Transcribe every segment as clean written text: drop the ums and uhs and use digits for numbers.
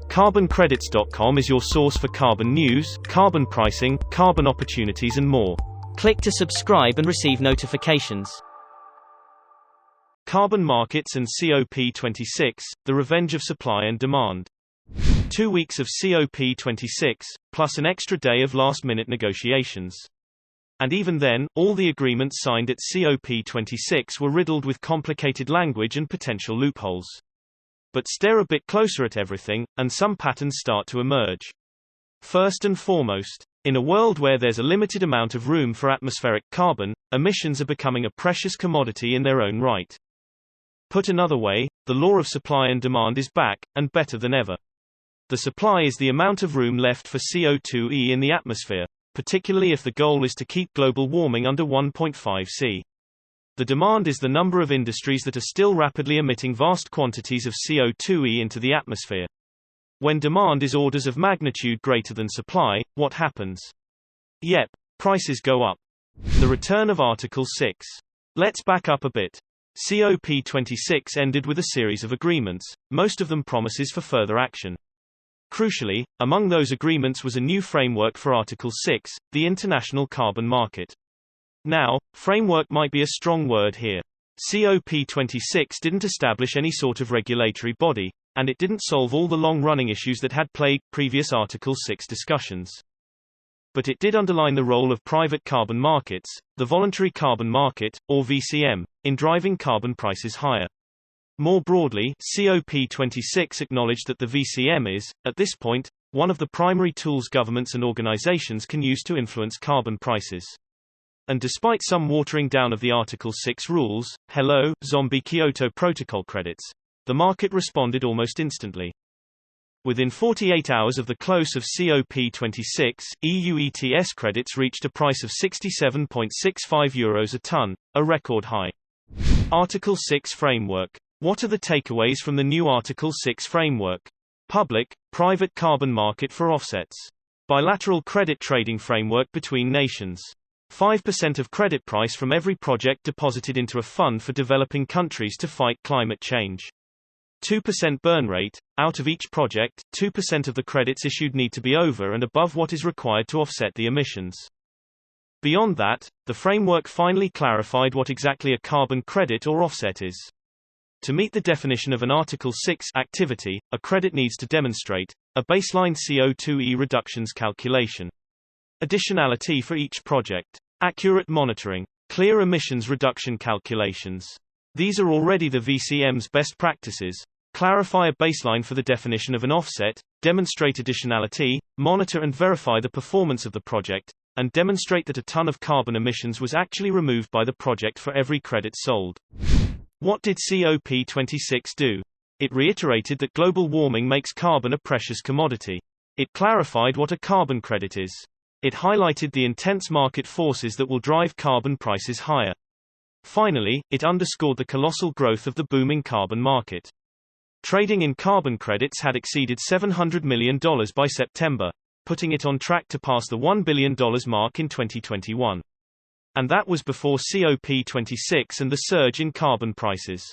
CarbonCredits.com is your source for carbon news, carbon pricing, carbon opportunities and more. Click to subscribe and receive notifications. Carbon markets and COP26, the revenge of supply and demand. 2 weeks of COP26, plus an extra day of last-minute negotiations. And even then, all the agreements signed at COP26 were riddled with complicated language and potential loopholes. But stare a bit closer at everything, and some patterns start to emerge. First and foremost, in a world where there's a limited amount of room for atmospheric carbon, emissions are becoming a precious commodity in their own right. Put another way, the law of supply and demand is back, and better than ever. The supply is the amount of room left for CO2e in the atmosphere, particularly if the goal is to keep global warming under 1.5 C. The demand is the number of industries that are still rapidly emitting vast quantities of CO2e into the atmosphere. When demand is orders of magnitude greater than supply, what happens? Yep, prices go up. The return of Article 6. Let's back up a bit. COP26 ended with a series of agreements, most of them promises for further action. Crucially, among those agreements was a new framework for Article 6, the international carbon market. Now, framework might be a strong word here. COP26 didn't establish any sort of regulatory body, and it didn't solve all the long-running issues that had plagued previous Article 6 discussions. But it did underline the role of private carbon markets, the voluntary carbon market, or VCM, in driving carbon prices higher. More broadly, COP26 acknowledged that the VCM is, at this point, one of the primary tools governments and organizations can use to influence carbon prices. And despite some watering down of the Article 6 rules, hello, zombie Kyoto Protocol credits, the market responded almost instantly. Within 48 hours of the close of COP26, EU ETS credits reached a price of €67.65 a ton, a record high. Article 6 framework. What are the takeaways from the new Article 6 framework? Public-private carbon market for offsets. Bilateral credit trading framework between nations. 5% of credit price from every project deposited into a fund for developing countries to fight climate change. 2% burn rate. Out of each project, 2% of the credits issued need to be over and above what is required to offset the emissions. Beyond that, the framework finally clarified what exactly a carbon credit or offset is. To meet the definition of an Article 6 activity, a credit needs to demonstrate a baseline CO2e reductions calculation, additionality for each project, accurate monitoring, clear emissions reduction calculations. These are already the VCM's best practices. Clarify a baseline for the definition of an offset, demonstrate additionality, monitor and verify the performance of the project, and demonstrate that a ton of carbon emissions was actually removed by the project for every credit sold. What did COP26 do? It reiterated that global warming makes carbon a precious commodity. It clarified what a carbon credit is. It highlighted the intense market forces that will drive carbon prices higher. Finally, it underscored the colossal growth of the booming carbon market. Trading in carbon credits had exceeded $700 million by September, putting it on track to pass the $1 billion mark in 2021. And that was before COP26 and the surge in carbon prices.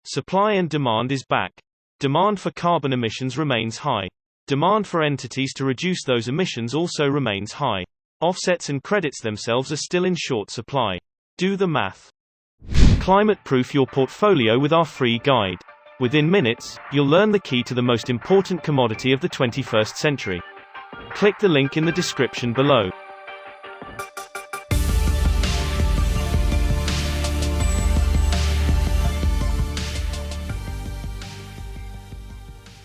Supply and demand is back. Demand for carbon emissions remains high. Demand for entities to reduce those emissions also remains high. Offsets and credits themselves are still in short supply. Do the math. Climate-proof your portfolio with our free guide. Within minutes, you'll learn the key to the most important commodity of the 21st century. Click the link in the description below.